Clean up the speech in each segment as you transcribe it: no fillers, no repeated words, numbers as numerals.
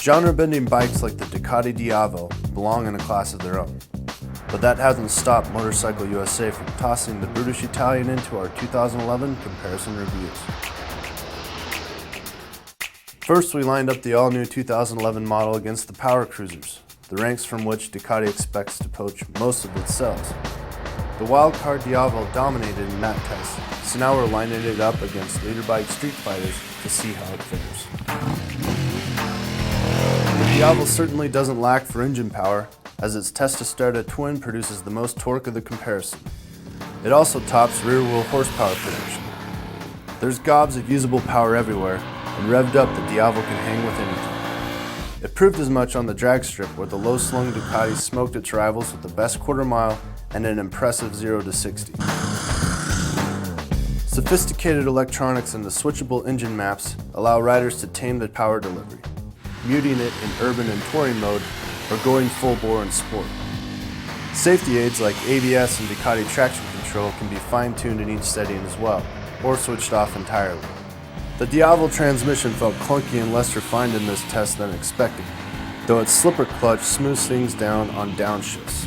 Genre-bending bikes like the Ducati Diavel belong in a class of their own. But that hasn't stopped MotoUSA from tossing the brutish Italian into our 2011 comparison reviews. First, we lined up the all-new 2011 model against the Power Cruisers, the ranks from which Ducati expects to poach most of its sales. The wildcard Diavel dominated in that test, so now we're lining it up against leader bike Streetfighters to see how it fares. The Diavel certainly doesn't lack for engine power, as its Testostart twin produces the most torque of the comparison. It also tops rear-wheel horsepower production. There's gobs of usable power everywhere, and revved up the Diavel can hang with anything. It proved as much on the drag strip, where the low-slung Ducati smoked its rivals with the best quarter mile and an impressive 0 to 60. Sophisticated electronics and the switchable engine maps allow riders to tame the power delivery, muting it in urban and touring mode, or going full bore in sport. Safety aids like ABS and Ducati traction control can be fine-tuned in each setting as well, or switched off entirely. The Diavel transmission felt clunky and less refined in this test than expected, though its slipper clutch smooths things down on downshifts.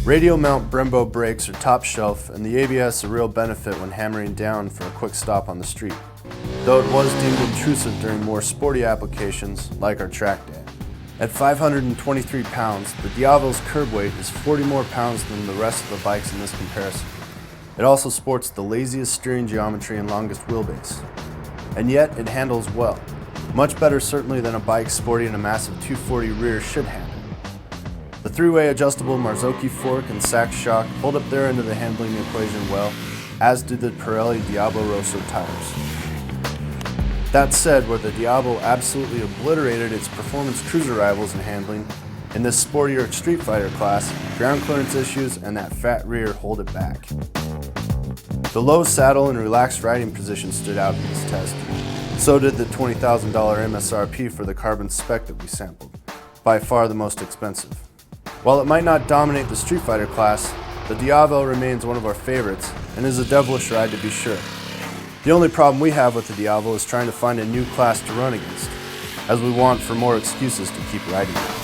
Radial mount Brembo brakes are top shelf, and the ABS a real benefit when hammering down for a quick stop on the street, though it was deemed intrusive during more sporty applications like our track day. At 523 pounds, the Diavel's curb weight is 40 more pounds than the rest of the bikes in this comparison. It also sports the laziest steering geometry and longest wheelbase. And yet, it handles well. Much better certainly than a bike sporting a massive 240 rear should handle. The three-way adjustable Marzocchi fork and sack shock hold up their end of the handling equation well, as did the Pirelli Diablo Rosso tires. That said, where the Diavel absolutely obliterated its performance cruiser rivals in handling, in this sportier Streetfighter class, ground clearance issues and that fat rear hold it back. The low saddle and relaxed riding position stood out in this test. So did the $20,000 MSRP for the carbon spec that we sampled, by far the most expensive. While it might not dominate the Streetfighter class, the Diavel remains one of our favorites and is a devilish ride to be sure. The only problem we have with the Diavel is trying to find a new class to run against, as we want for more excuses to keep riding it.